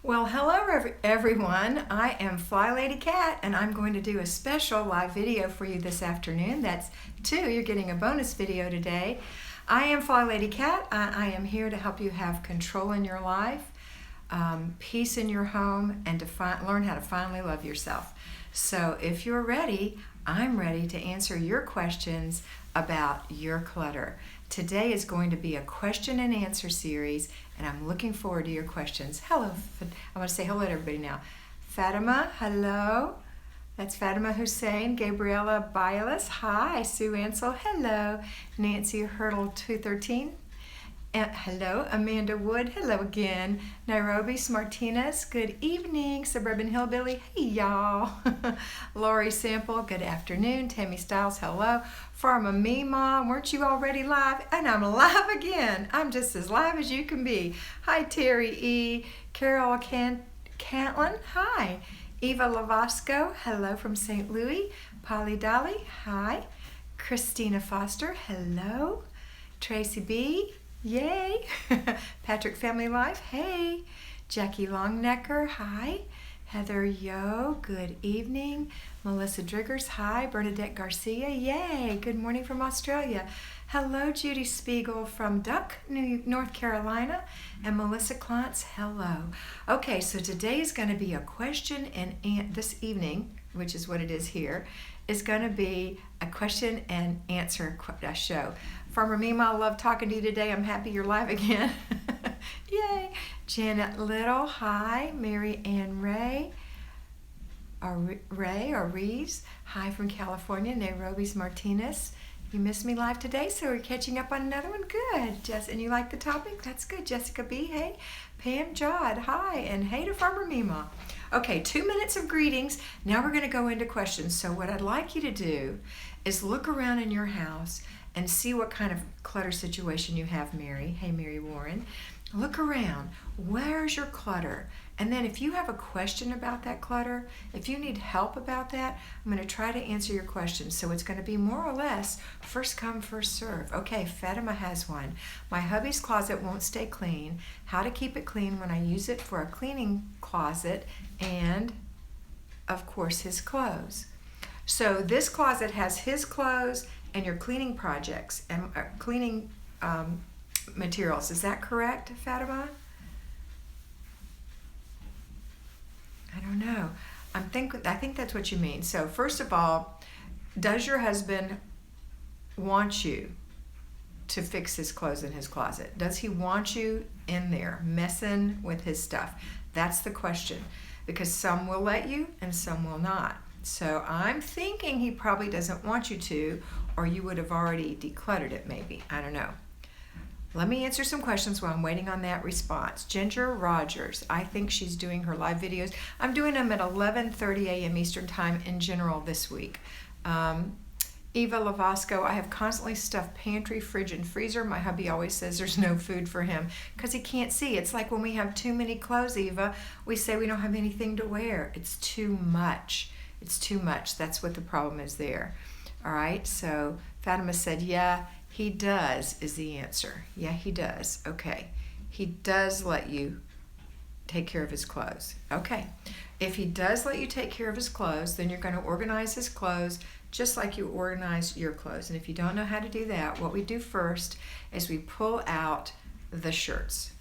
Well, hello everyone. I am Flylady Kat, and I'm going to do a special live video for you this afternoon. That's two. You're getting a bonus video today. I am Flylady Kat. I am here to help you have control in your life, peace in your home, and to learn how to finally love yourself. So if you're ready, I'm ready to answer your questions about your clutter. Today is going to be a question and answer series, and I'm looking forward to your questions. Hello, I want to say hello to everybody now. Fatima, hello. That's Fatima Hussein. Gabriella Bialas, hi. Sue Ansel, hello. Nancy Hurdle 213. Hello, Amanda Wood, hello again. Nairobi Martinez, good evening. Suburban Hillbilly, hey y'all. Lori Sample, good afternoon. Tammy Styles, hello. Pharma Me Mom, weren't you already live? And I'm live again. I'm just as live as you can be. Hi Terry E. Carol Cantlin, hi. Eva Lavasco, hello from St. Louis. Polly Dolly, hi. Christina Foster, hello. Tracy B., yay. Patrick Family Life, hey. Jackie Longnecker, hi. Heather Yo, good evening. Melissa Driggers, hi. Bernadette Garcia, yay. Good morning from Australia. Hello, Judy Spiegel from Duck, North Carolina. And Melissa Klontz, hello. Okay, so today is going to be a question and this evening, which is what it is here, is going to be a question and answer show. Farmer Mima, I love talking to you today. I'm happy you're live again. Yay. Janet Little, hi. Mary Ann Ray, or Reeves, hi from California. Nairobi's Martinez. You missed me live today, so we're catching up on another one. Good. Jess, and you like the topic? That's good. Jessica B, hey. Pam Jod, hi. And hey to Farmer Mima. Okay, 2 minutes of greetings. Now we're going to go into questions. So what I'd like you to do is look around in your house and see what kind of clutter situation you have, Mary. Hey, Mary Warren. Look around. Where's your clutter? And then if you have a question about that clutter, if you need help about that, I'm going to try to answer your questions. So it's going to be more or less first come, first serve. Okay, Fatima has one. My hubby's closet won't stay clean. How to keep it clean when I use it for a cleaning closet and, of course, his clothes. So this closet has his clothes and your cleaning projects and cleaning materials. Is that correct, Fatima? I don't know. I think that's what you mean. So first of all, does your husband want you to fix his clothes in his closet? Does he want you in there messing with his stuff? That's the question, because some will let you and some will not. So I'm thinking he probably doesn't want you to, or you would have already decluttered it maybe. I don't know. Let me answer some questions while I'm waiting on that response. Ginger Rogers, I think she's doing her live videos. I'm doing them at 11:30 a.m. Eastern Time in general this week. Eva Lavasco, I have constantly stuffed pantry, fridge, and freezer. My hubby always says there's no food for him because he can't see. It's like when we have too many clothes, Eva, we say we don't have anything to wear. It's too much. It's too much. That's what the problem is there. All right, so Fatima said, yeah, he does is the answer. Yeah, he does. Okay, he does let you take care of his clothes. Okay, if he does let you take care of his clothes, then you're going to organize his clothes just like you organize your clothes. And if you don't know how to do that, what we do first is we pull out the shirts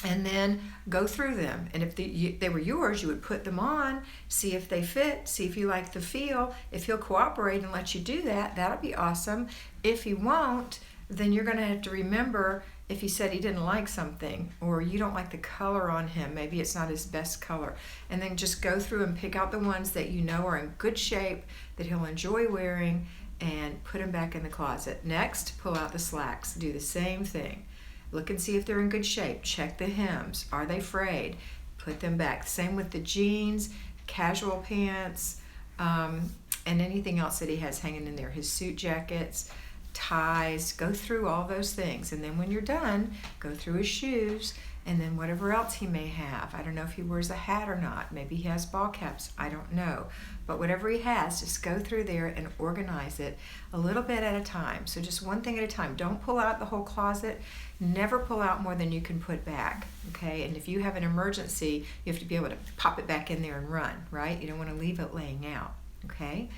and then go through them. And if they were yours, you would put them on, see if they fit, see if you like the feel. If he'll cooperate and let you do that, that'll be awesome. If he won't, then you're going to have to remember if he said he didn't like something or you don't like the color on him, maybe it's not his best color. And then just go through and pick out the ones that you know are in good shape, that he'll enjoy wearing, and put them back in the closet. Next, pull out the slacks. Do the same thing. Look and see if they're in good shape. Check the hems. Are they frayed? Put them back. Same with the jeans, casual pants, and anything else that he has hanging in there. His suit jackets. ties, go through all those things. And then when you're done, go through his shoes and then whatever else he may have. I don't know if he wears a hat or not. Maybe he has ball caps. I don't know. But whatever he has, just go through there and organize it a little bit at a time. So just one thing at a time. Don't pull out the whole closet. Never pull out more than you can put back, okay? And if you have an emergency, you have to be able to pop it back in there and run, right? You don't want to leave it laying out, okay?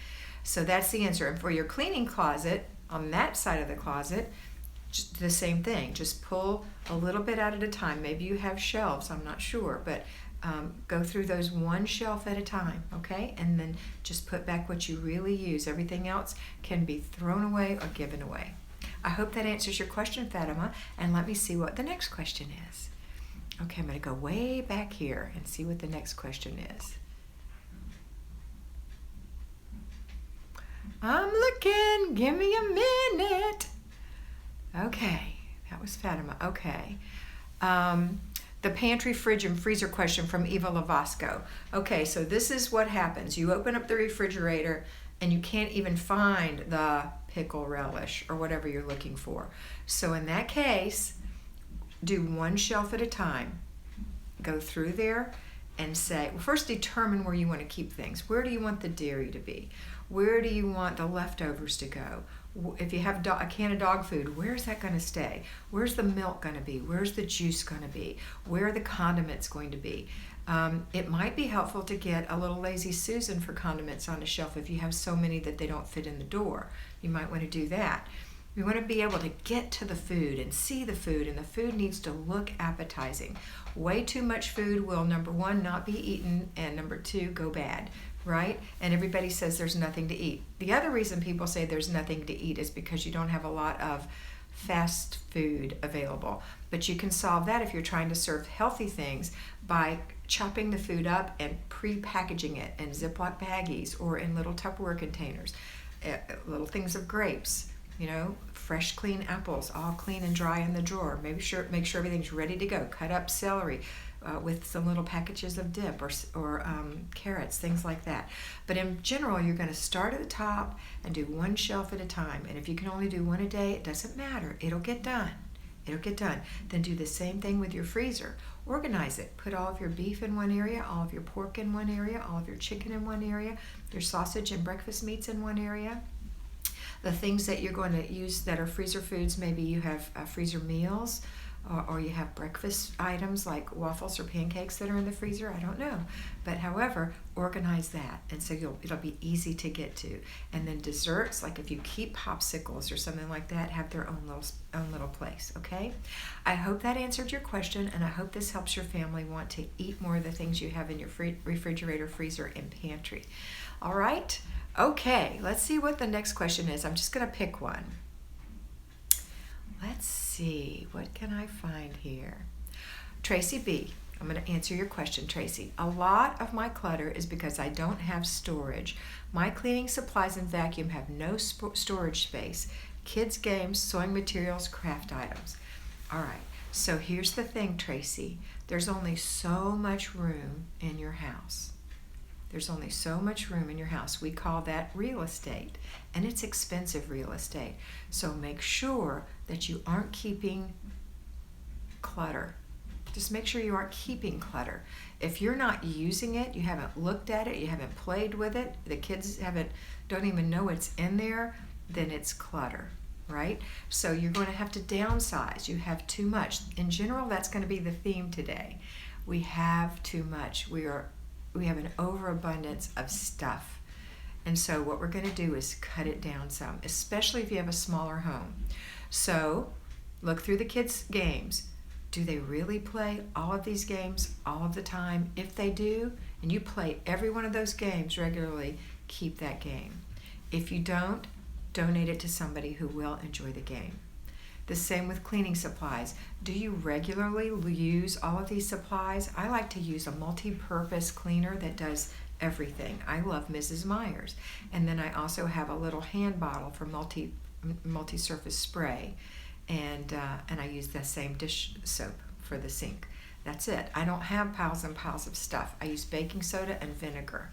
So that's the answer. And for your cleaning closet, on that side of the closet, just the same thing. Just pull a little bit out at a time. Maybe you have shelves, I'm not sure, but go through those one shelf at a time, okay? And then just put back what you really use. Everything else can be thrown away or given away. I hope that answers your question, Fatima, and let me see what the next question is. Okay, I'm going to go way back here and see what the next question is. I'm looking. Give me a minute. Okay, that was Fatima. Okay. The pantry, fridge, and freezer question from Eva Lavasco. Okay, so this is what happens. You open up the refrigerator and you can't even find the pickle relish or whatever you're looking for. So in that case, do one shelf at a time. Go through there and say, well, first determine where you want to keep things. Where do you want the dairy to be? Where do you want the leftovers to go? If you have a can of dog food, where's that going to stay? Where's the milk going to be? Where's the juice going to be? Where are the condiments going to be? It might be helpful to get a little Lazy Susan for condiments on a shelf if you have so many that they don't fit in the door. You might want to do that. We want to be able to get to the food and see the food, and the food needs to look appetizing. Way too much food will, number one, not be eaten, and number two, go bad, right? And everybody says there's nothing to eat. The other reason people say there's nothing to eat is because you don't have a lot of fast food available. But you can solve that if you're trying to serve healthy things by chopping the food up and pre-packaging it in Ziploc baggies or in little Tupperware containers. Little things of grapes, you know, fresh clean apples, all clean and dry in the drawer. Make sure everything's ready to go. Cut up celery with some little packages of dip or carrots, things like that. But in general, you're going to start at the top and do one shelf at a time. And if you can only do one a day, it doesn't matter. It'll get done. It'll get done. Then do the same thing with your freezer. Organize it. Put all of your beef in one area, all of your pork in one area, all of your chicken in one area, your sausage and breakfast meats in one area. The things that you're going to use that are freezer foods, maybe you have freezer meals or you have breakfast items like waffles or pancakes that are in the freezer. I don't know. But however, organize that. And so it'll be easy to get to. And then desserts, like if you keep popsicles or something like that, have their own little place, okay? I hope that answered your question, and I hope this helps your family want to eat more of the things you have in your refrigerator, freezer, and pantry. All right? Okay, let's see what the next question is. I'm just going to pick one. Let's see, what can I find here? Tracy B., I'm going to answer your question, Tracy. A lot of my clutter is because I don't have storage. My cleaning supplies and vacuum have no storage space. Kids' games, sewing materials, craft items. All right, so here's the thing, Tracy. There's only so much room in your house. There's only so much room in your house. We call that real estate, and it's expensive real estate. So make sure that you aren't keeping clutter. Just make sure you aren't keeping clutter. If you're not using it, you haven't looked at it, you haven't played with it, the kids don't even know it's in there, then it's clutter, right? So you're going to have to downsize. You have too much. In general, that's going to be the theme today. We have too much. We have an overabundance of stuff. And so what we're going to do is cut it down some, especially if you have a smaller home. So look through the kids' games. Do they really play all of these games all of the time? If they do, and you play every one of those games regularly, keep that game. If you don't, donate it to somebody who will enjoy the game. The same with cleaning supplies. Do you regularly use all of these supplies? I like to use a multi-purpose cleaner that does everything. I love Mrs. Meyer's. And then I also have a little hand bottle for multi-surface spray. And I use the same dish soap for the sink. That's it. I don't have piles and piles of stuff. I use baking soda and vinegar.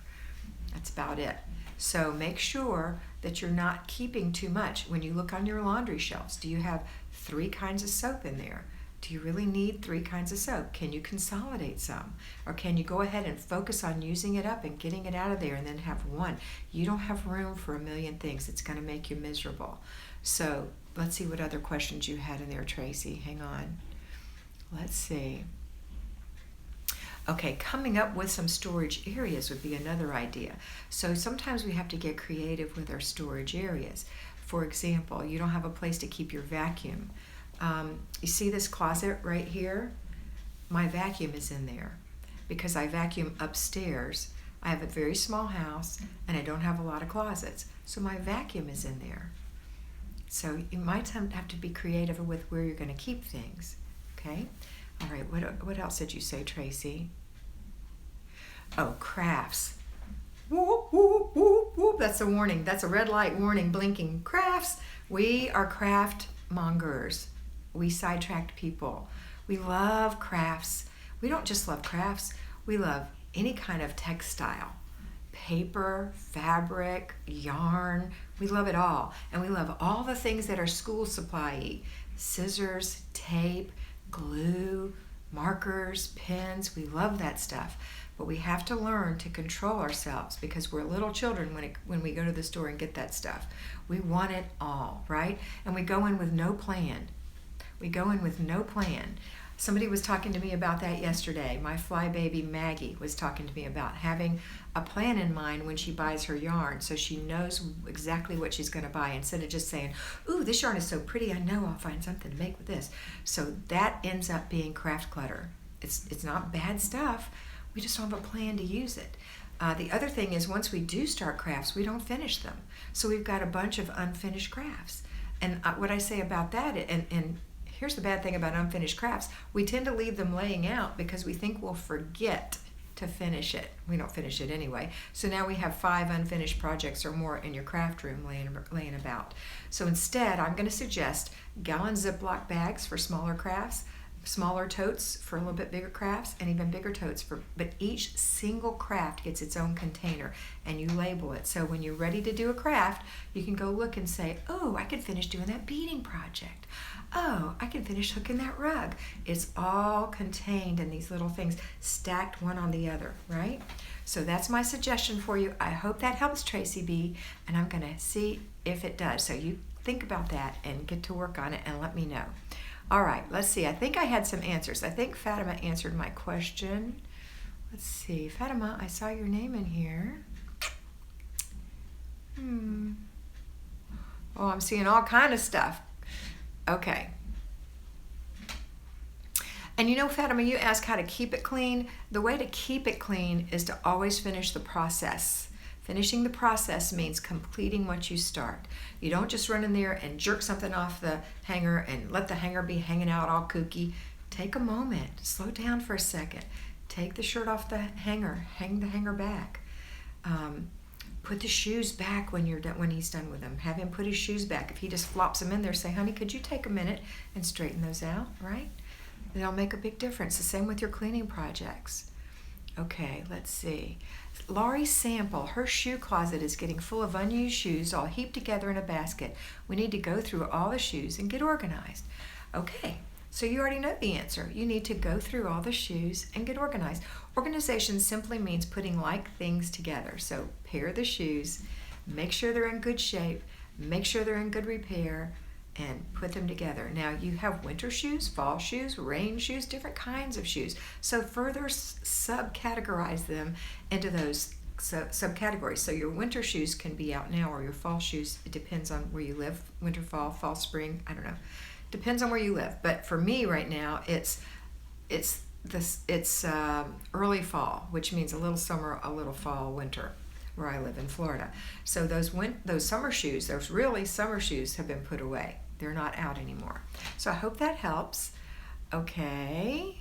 That's about it. So make sure that you're not keeping too much. When you look on your laundry shelves, do you have 3 kinds of soap in there? Do you really need 3 kinds of soap? Can you consolidate some? Or can you go ahead and focus on using it up and getting it out of there and then have one? You don't have room for a million things. It's going to make you miserable. So let's see what other questions you had in there, Tracy. Hang on. Let's see. Okay, coming up with some storage areas would be another idea. So sometimes we have to get creative with our storage areas. For example, you don't have a place to keep your vacuum. You see this closet right here? My vacuum is in there because I vacuum upstairs. I have a very small house and I don't have a lot of closets. So my vacuum is in there. So you might have to be creative with where you're going to keep things. Okay? All right, what else did you say, Tracy? Oh, crafts. Whoop, whoop, whoop, whoop. That's a warning. That's a red light warning blinking. Crafts. We are craft mongers. We sidetracked people. We love crafts. We don't just love crafts. We love any kind of textile. Paper, fabric, yarn. We love it all. And we love all the things that are school supply-y. Scissors, tape, glue, markers, pens. We love that stuff. But we have to learn to control ourselves because we're little children when we go to the store and get that stuff. We want it all, right? And we go in with no plan. We go in with no plan. Somebody was talking to me about that yesterday. My fly baby Maggie was talking to me about having a plan in mind when she buys her yarn so she knows exactly what she's going to buy instead of just saying, ooh, this yarn is so pretty, I know I'll find something to make with this. So that ends up being craft clutter. It's not bad stuff. We just don't have a plan to use it. The other thing is once we do start crafts, we don't finish them. So we've got a bunch of unfinished crafts. And what I say about that, and here's the bad thing about unfinished crafts, we tend to leave them laying out because we think we'll forget to finish it. We don't finish it anyway. So now we have 5 unfinished projects or more in your craft room laying about. So instead, I'm going to suggest gallon Ziploc bags for smaller crafts, smaller totes for a little bit bigger crafts, and even bigger totes but each single craft gets its own container and you label it. So when you're ready to do a craft, you can go look and say, oh, I could finish doing that beading project. Oh, I can finish hooking that rug. It's all contained in these little things stacked one on the other, right? So that's my suggestion for you. I hope that helps, Tracy B, and I'm gonna see if it does. So you think about that and get to work on it and let me know. All right, let's see. I think I had some answers. I think Fatima answered my question. Let's see. Fatima, I saw your name in here. Oh, I'm seeing all kind of stuff. Okay. And you know, Fatima, you asked how to keep it clean. The way to keep it clean is to always finish the process. Finishing the process means completing what you start. You don't just run in there and jerk something off the hanger and let the hanger be hanging out all kooky. Take a moment, slow down for a second. Take the shirt off the hanger, hang the hanger back. Put the shoes back when he's done with them. Have him put his shoes back. If he just flops them in there, say, honey, could you take a minute and straighten those out, right? It'll make a big difference. The same with your cleaning projects. Okay, let's see. Laurie's sample, her shoe closet is getting full of unused shoes all heaped together in a basket. We need to go through all the shoes and get organized. Okay, so you already know the answer. You need to go through all the shoes and get organized. Organization simply means putting like things together. So pair the shoes, make sure they're in good shape, make sure they're in good repair, and put them together. Now you have winter shoes, fall shoes, rain shoes, different kinds of shoes. So further subcategorize them into those subcategories. So your winter shoes can be out now, or your fall shoes, it depends on where you live. Winter, fall, spring, I don't know. Depends on where you live. But for me right now, it's early fall, which means a little summer, a little fall, winter, where I live in Florida. So those summer shoes, those really summer shoes, have been put away. They're not out anymore. So I hope that helps. Okay.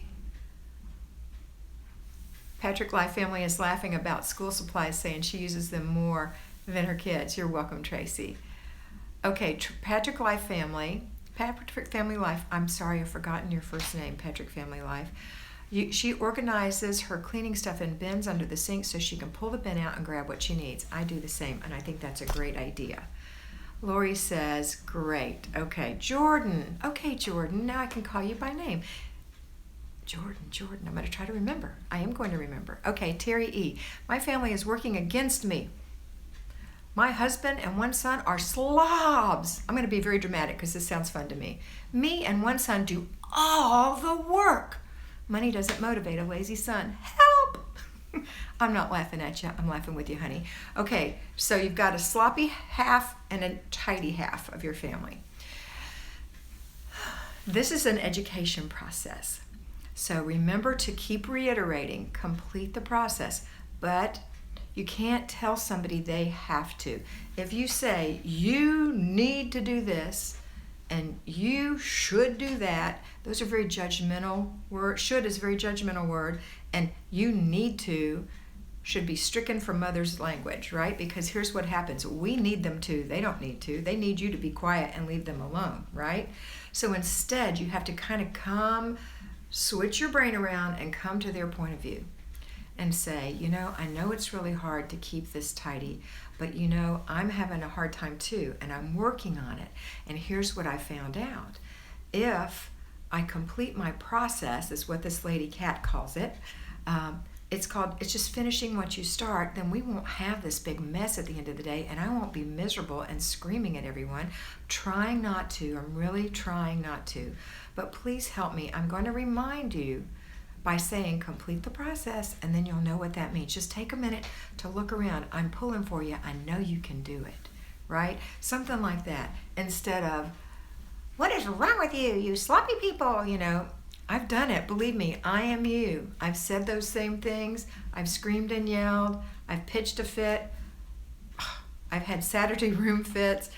Patrick Life Family is laughing about school supplies, saying she uses them more than her kids. You're welcome, Tracy. Okay, Patrick Life Family Life, I'm sorry, I've forgotten your first name, Patrick Family Life. She organizes her cleaning stuff in bins under the sink so she can pull the bin out and grab what she needs. I do the same, and I think that's a great idea. Lori says, great. Okay, Jordan. Okay, Jordan, now I can call you by name. Jordan, I'm going to try to remember. I am going to remember. Okay, Terry E. My family is working against me. My husband and one son are slobs. I'm going to be very dramatic because this sounds fun to me. Me and one son do all the work. Money doesn't motivate a lazy son. Help! I'm not laughing at you. I'm laughing with you, honey. Okay, so you've got a sloppy half and a tidy half of your family. This is an education process. So remember to keep reiterating, complete the process, but you can't tell somebody they have to. If you say, you need to do this, and you should do that, those are very judgmental words. Should is a very judgmental word, and you need to should be stricken from mother's language, right? Because here's what happens. We need them to. They don't need to. They need you to be quiet and leave them alone, right? So instead, you have to switch your brain around and come to their point of view and say, I know it's really hard to keep this tidy, but I'm having a hard time too, and I'm working on it. And here's what I found out. If I complete my process, is what this Lady Kat calls it, it's just finishing what you start, then we won't have this big mess at the end of the day, and I won't be miserable and screaming at everyone. Trying not to. I'm really trying not to. But please help me. I'm going to remind you by saying complete the process, and then you'll know what that means. Just take a minute to look around. I'm pulling for you. I know you can do it, right? Something like that. Instead of, what is wrong with you, you sloppy people? I've done it. Believe me, I am you. I've said those same things. I've screamed and yelled. I've pitched a fit. I've had Saturday room fits.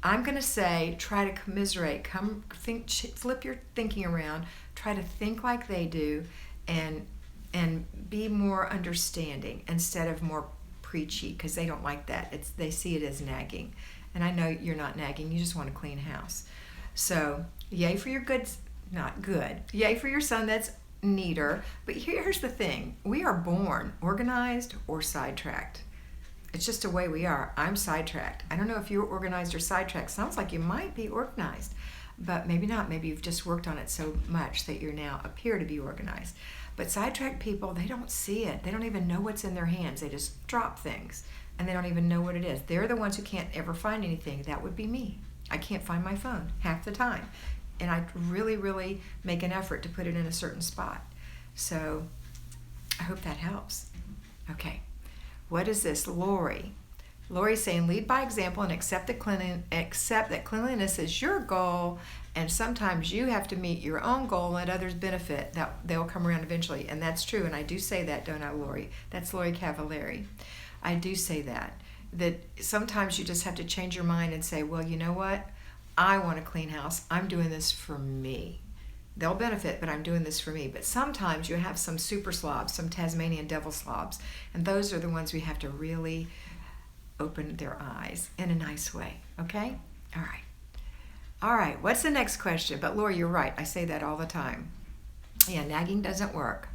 I'm going to say, try to commiserate. Flip your thinking around. Try to think like they do, and be more understanding instead of more preachy, because they don't like that. They see it as nagging. And I know you're not nagging. You just want a clean house. So, yay for your goods. Not good. Yay for your son that's neater. But here's the thing. We are born organized or sidetracked. It's just the way we are. I'm sidetracked. I don't know if you're organized or sidetracked. Sounds like you might be organized, but maybe not. Maybe you've just worked on it so much that you now appear to be organized. But sidetracked people, they don't see it. They don't even know what's in their hands. They just drop things, and they don't even know what it is. They're the ones who can't ever find anything. That would be me. I can't find my phone half the time. And I really, really make an effort to put it in a certain spot. So I hope that helps. Okay. What is this? Lori. Lori's saying, lead by example and accept that cleanliness is your goal, and sometimes you have to meet your own goal and let others benefit. That they'll come around eventually. And that's true. And I do say that, don't I, Lori? That's Lori Cavallari. I do say that sometimes you just have to change your mind and say, well, you know what? I want a clean house. I'm doing this for me. They'll benefit, but I'm doing this for me. But sometimes you have some super slobs, some Tasmanian devil slobs, and those are the ones we have to really open their eyes in a nice way, okay? All right, what's the next question? But Laura, you're right. I say that all the time. Yeah, nagging doesn't work.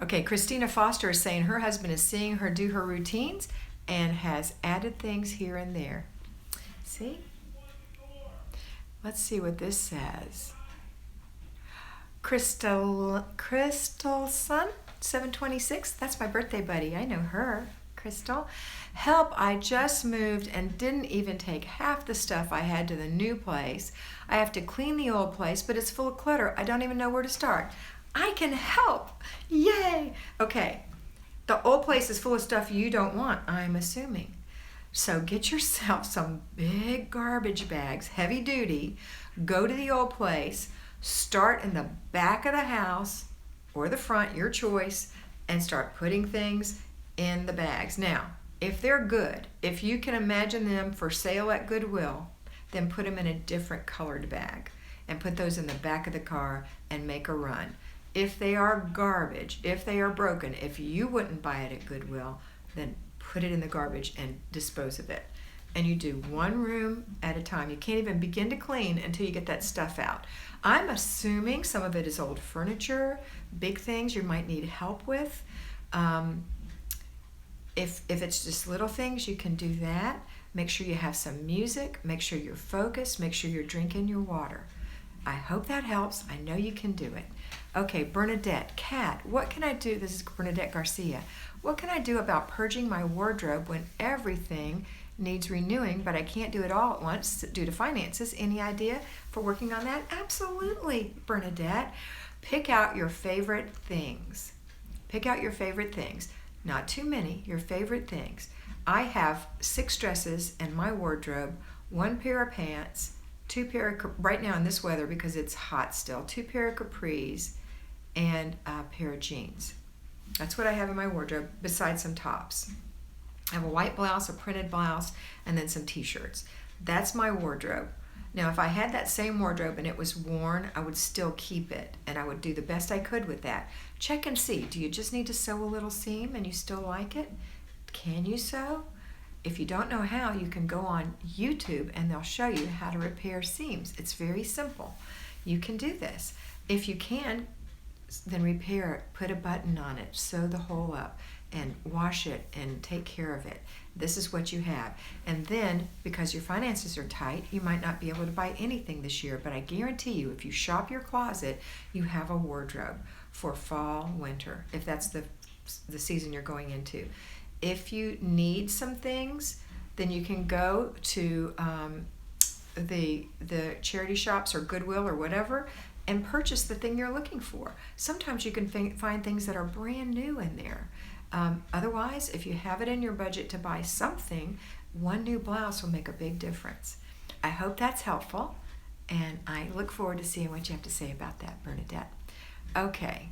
Okay, Christina Foster is saying her husband is seeing her do her routines and has added things here and there. See? Let's see what this says. Crystal Sun, 726. That's my birthday buddy. I know her. Crystal. Help, I just moved and didn't even take half the stuff I had to the new place. I have to clean the old place, but it's full of clutter. I don't even know where to start. I can help. Yay. Okay. The old place is full of stuff you don't want, I'm assuming. So get yourself some big garbage bags, heavy duty, go to the old place, start in the back of the house or the front, your choice, and start putting things in the bags. Now, if they're good, if you can imagine them for sale at Goodwill, then put them in a different colored bag and put those in the back of the car and make a run. If they are garbage, if they are broken, if you wouldn't buy it at Goodwill, then put it in the garbage and dispose of it. and you do one room at a time. You can't even begin to clean until you get that stuff out. I'm assuming some of it is old furniture, big things you might need help with. If it's just little things, you can do that. Make sure you have some music. Make sure you're focused. Make sure you're drinking your water. I hope that helps. I know you can do it. Okay, Bernadette, Kat, what can I do? This is Bernadette Garcia. What can I do about purging my wardrobe when everything needs renewing, but I can't do it all at once due to finances? Any idea for working on that? Absolutely, Bernadette. Pick out your favorite things. Pick out your favorite things. Not too many, your favorite things. I have 6 dresses in my wardrobe, 1 pair of pants, 2 pair of, right now in this weather because it's hot still, 2 pair of capris, and a pair of jeans. That's what I have in my wardrobe, besides some tops. I have a white blouse, a printed blouse, and then some t-shirts. That's my wardrobe. Now, if I had that same wardrobe and it was worn, I would still keep it, and I would do the best I could with that. Check and see. Do you just need to sew a little seam and you still like it? Can you sew? If you don't know how, you can go on YouTube and they'll show you how to repair seams. It's very simple. You can do this. If you can, then repair it. Put a button on it. Sew the hole up and wash it and take care of it. This is what you have. And then, because your finances are tight, you might not be able to buy anything this year, but I guarantee you, if you shop your closet, you have a wardrobe for fall, winter, if that's the season you're going into. If you need some things, then you can go to the charity shops or Goodwill or whatever and purchase the thing you're looking for. Sometimes you can find things that are brand new in there. Otherwise, if you have it in your budget to buy something, 1 new blouse will make a big difference. I hope that's helpful, and I look forward to seeing what you have to say about that, Bernadette. Okay.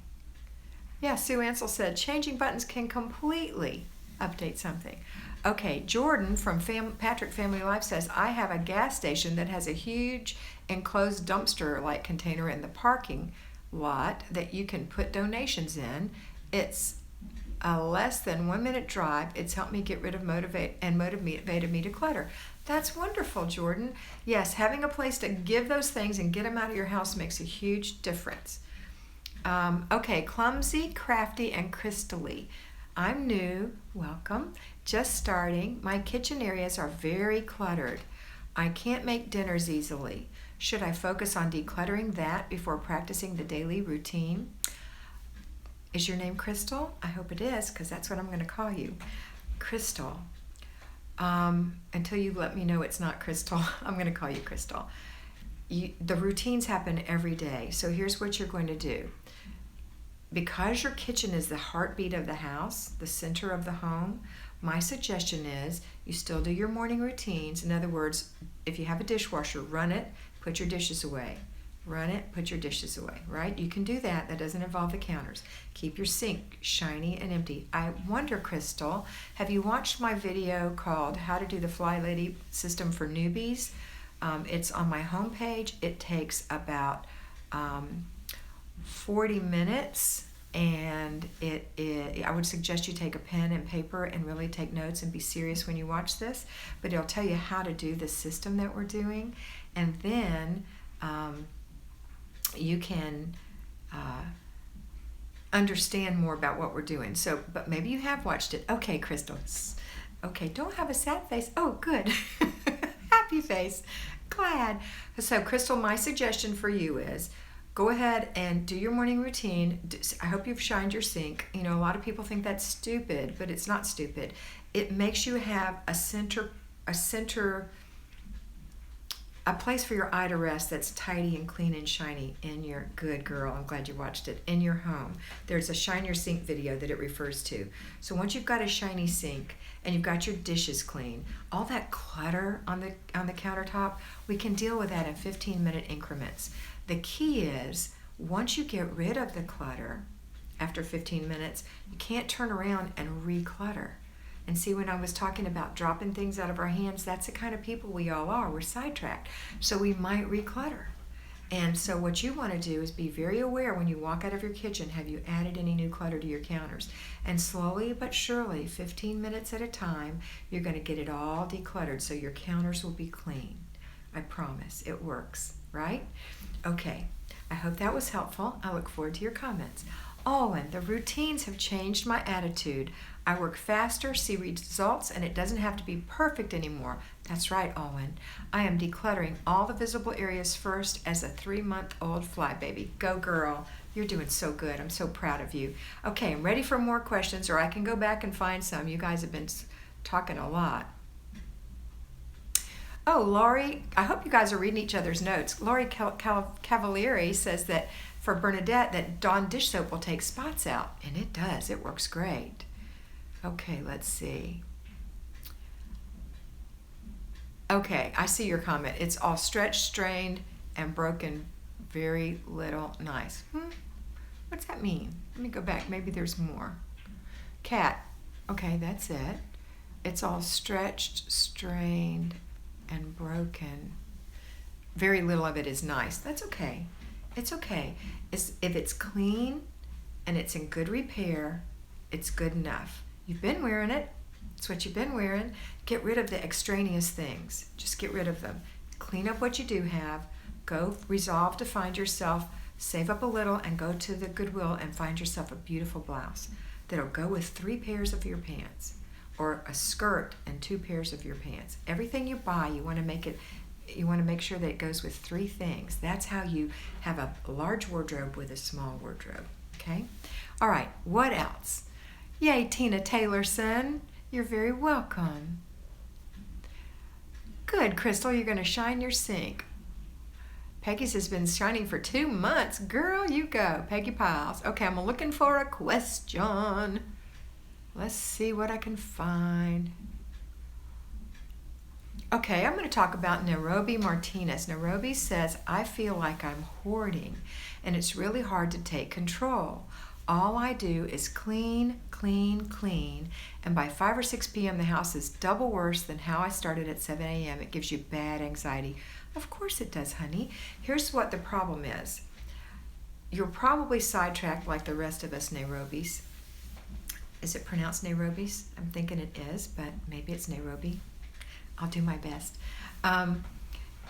Yeah, Sue Ansel said, changing buttons can completely update something. Okay, Jordan from Patrick Family Life says, I have a gas station that has a huge enclosed dumpster-like container in the parking lot that you can put donations in. It's a less than 1 minute drive. It's helped me get rid of motivated me to clutter. That's wonderful, Jordan. Yes, having a place to give those things and get them out of your house makes a huge difference. Okay, Clumsy, Crafty, and Crystally. I'm new, welcome, just starting. My kitchen areas are very cluttered. I can't make dinners easily. Should I focus on decluttering that before practicing the daily routine? Is your name Crystal? I hope it is, because that's what I'm going to call you. Crystal. Until you let me know it's not Crystal, I'm going to call you Crystal. The routines happen every day, so here's what you're going to do. Because your kitchen is the heartbeat of the house, the center of the home, my suggestion is you still do your morning routines. In other words, if you have a dishwasher, run it, put your dishes away. Run it, put your dishes away, right? You can do that. That doesn't involve the counters. Keep your sink shiny and empty. I wonder, Crystal, have you watched my video called How to Do the Flylady System for Newbies? It's on my homepage. It takes about 40 minutes, and I would suggest you take a pen and paper and really take notes and be serious when you watch this, but it'll tell you how to do the system that we're doing, and then you can understand more about what we're doing. So, but maybe you have watched it. Okay, Crystal. Okay, don't have a sad face. Oh, good. Happy face. Glad. So, Crystal, my suggestion for you is go ahead and do your morning routine. I hope you've shined your sink. You know, a lot of people think that's stupid, but it's not stupid. It makes you have a place for your eye to rest that's tidy and clean and shiny in your, good girl, I'm glad you watched it, in your home. There's a Shine Your Sink video that it refers to. So once you've got a shiny sink and you've got your dishes clean, all that clutter on the countertop, we can deal with that in 15-minute increments. The key is, once you get rid of the clutter, after 15 minutes, you can't turn around and reclutter. And see, when I was talking about dropping things out of our hands, that's the kind of people we all are. We're sidetracked. So we might reclutter. And so what you want to do is be very aware when you walk out of your kitchen, have you added any new clutter to your counters? And slowly but surely, 15 minutes at a time, you're going to get it all decluttered so your counters will be clean. I promise. It works, right? Okay. I hope that was helpful. I look forward to your comments. Owen, the routines have changed my attitude. I work faster, see results, and it doesn't have to be perfect anymore. That's right, Owen. I am decluttering all the visible areas first as a 3-month-old flybaby. Go girl. You're doing so good. I'm so proud of you. Okay, I'm ready for more questions, or I can go back and find some. You guys have been talking a lot. Oh, Laurie, I hope you guys are reading each other's notes. Laurie Cavalieri says that for Bernadette that Dawn dish soap will take spots out. And it does. It works great. Okay, let's see. Okay, I see your comment. It's all stretched, strained, and broken. Very little. Nice. What's that mean? Let me go back. Maybe there's more. Kat. Okay, that's it. It's all stretched, strained, and broken. Very little of it is nice. That's okay. It's okay. If it's clean and it's in good repair, it's good enough. You've been wearing it. It's what you've been wearing. Get rid of the extraneous things. Just get rid of them. Clean up what you do have. Go resolve to find yourself, save up a little, and go to the Goodwill and find yourself a beautiful blouse that'll go with 3 pairs of your pants, or a skirt and 2 pairs of your pants. Everything you buy, you want to make sure that it goes with 3 things. That's how you have a large wardrobe with a small wardrobe. Okay? All right, what else? Yay, Tina Taylorson. You're very welcome. Good, Crystal, you're going to shine your sink. Peggy's has been shining for 2 months. Girl, you go. Peggy Piles. Okay, I'm looking for a question. Let's see what I can find. Okay, I'm going to talk about Nairobi Martinez. Nairobi says, I feel like I'm hoarding, and it's really hard to take control. All I do is clean, clean, clean, and by 5 or 6 p.m. the house is double worse than how I started at 7 a.m. It gives you bad anxiety. Of course it does, honey. Here's what the problem is. You're probably sidetracked like the rest of us Nairobis. Is it pronounced Nairobis? I'm thinking it is, but maybe it's Nairobi. I'll do my best.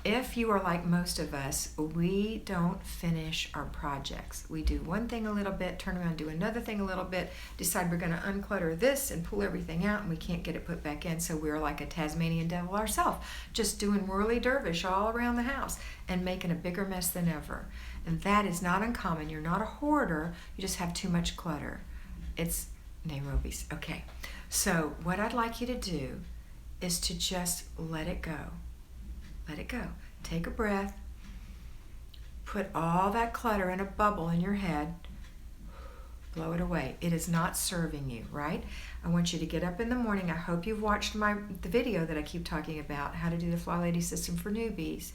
If you are like most of us, we don't finish our projects. We do one thing a little bit, turn around, do another thing a little bit, decide we're going to unclutter this and pull everything out, and we can't get it put back in, so we're like a Tasmanian devil ourselves, just doing whirly dervish all around the house and making a bigger mess than ever. And that is not uncommon. You're not a hoarder. You just have too much clutter. It's Nairobi's. Okay, so what I'd like you to do is to just let it go. Let it go. Take a breath. Put all that clutter in a bubble in your head. Blow it away. It is not serving you, right? I want you to get up in the morning. I hope you've watched the video that I keep talking about, how to do the Flylady system for newbies.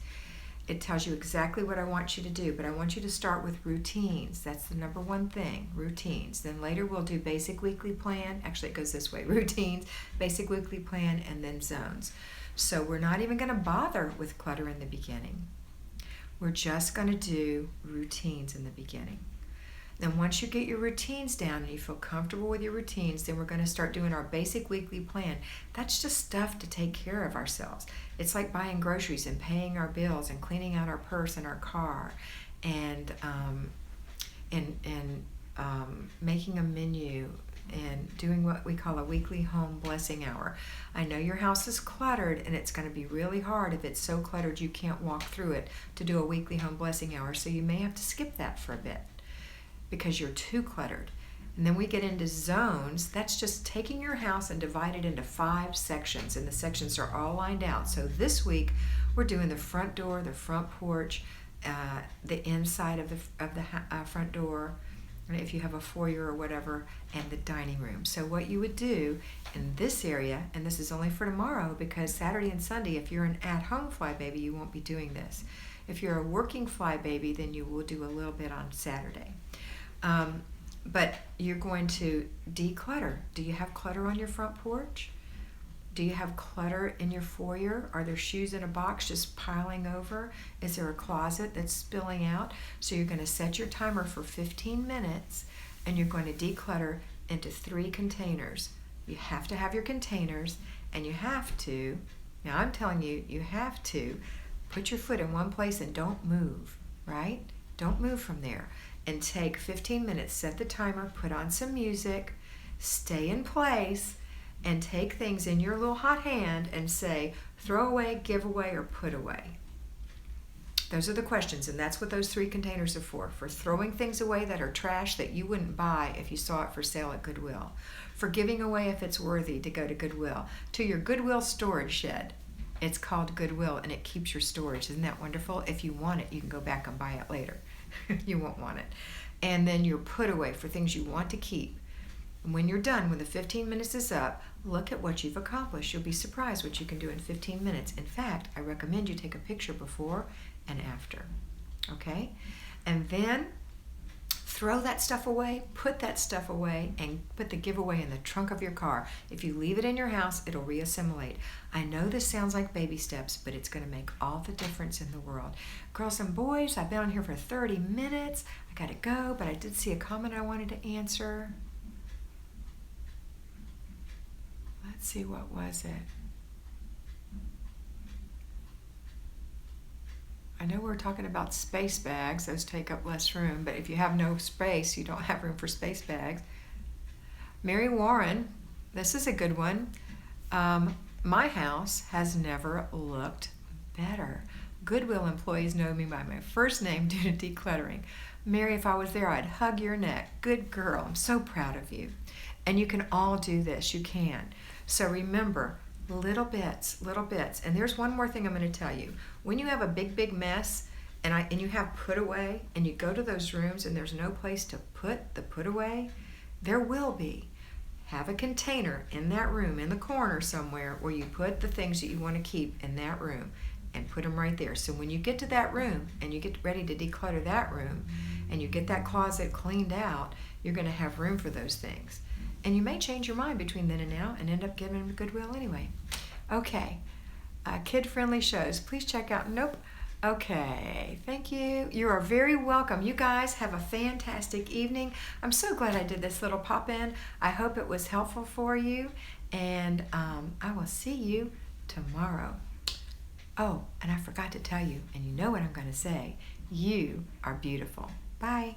It tells you exactly what I want you to do, but I want you to start with routines. That's the number one thing, routines. Then later we'll do basic weekly plan. Actually, it goes this way, routines, basic weekly plan, and then zones. So we're not even going to bother with clutter in the beginning. We're just going to do routines in the beginning. Then once you get your routines down and you feel comfortable with your routines, then we're going to start doing our basic weekly plan. That's just stuff to take care of ourselves. It's like buying groceries and paying our bills and cleaning out our purse and our car and making a menu and doing what we call a weekly home blessing hour. I know your house is cluttered, and it's going to be really hard if it's so cluttered you can't walk through it to do a weekly home blessing hour, so you may have to skip that for a bit because you're too cluttered. And then we get into zones. That's just taking your house and divide it into 5 sections, and the sections are all lined out. So this week we're doing the front door, the front porch, the inside of the front door, if you have a foyer or whatever, and the dining room. So what you would do in this area, and this is only for tomorrow because Saturday and Sunday, if you're an at-home flybaby, you won't be doing this. If you're a working flybaby, then you will do a little bit on Saturday. But you're going to declutter. Do you have clutter on your front porch? Do you have clutter in your foyer? Are there shoes in a box just piling over? Is there a closet that's spilling out? So you're going to set your timer for 15 minutes and you're going to declutter into 3 containers. You have to have your containers, and you have to, now I'm telling you, you have to put your foot in one place and don't move, right? Don't move from there. And take 15 minutes, set the timer, put on some music, stay in place, and take things in your little hot hand and say, throw away, give away, or put away. Those are the questions, and that's what those 3 containers are for throwing things away that are trash that you wouldn't buy if you saw it for sale at Goodwill, for giving away if it's worthy to go to Goodwill, to your Goodwill storage shed. It's called Goodwill, and it keeps your storage. Isn't that wonderful? If you want it, you can go back and buy it later. You won't want it. And then your put away for things you want to keep. And when you're done, when the 15 minutes is up, look at what you've accomplished. You'll be surprised what you can do in 15 minutes. In fact, I recommend you take a picture before and after. Okay? And then throw that stuff away, put that stuff away, and put the giveaway in the trunk of your car. If you leave it in your house, it'll reassimilate. I know this sounds like baby steps, but it's going to make all the difference in the world. Girls and boys, I've been on here for 30 minutes. I got to go, but I did see a comment I wanted to answer. Let's see, what was it? I know we're talking about space bags. Those take up less room, but if you have no space, you don't have room for space bags. Mary Warren, this is a good one. My house has never looked better. Goodwill employees know me by my first name due to decluttering. Mary, if I was there, I'd hug your neck. Good girl. I'm so proud of you. And you can all do this. You can. So remember, little bits. And there's one more thing I'm going to tell you. When you have a big mess and you have put away and you go to those rooms and there's no place to put the put away, there will be. Have a container in that room in the corner somewhere where you put the things that you want to keep in that room and put them right there. So when you get to that room and you get ready to declutter that room and you get that closet cleaned out, you're going to have room for those things. And you may change your mind between then and now and end up giving them to Goodwill anyway. Okay, kid-friendly shows. Please check out. Nope. Okay, thank you. You are very welcome. You guys have a fantastic evening. I'm so glad I did this little pop-in. I hope it was helpful for you, and I will see you tomorrow. Oh, and I forgot to tell you, and you know what I'm going to say. You are beautiful. Bye.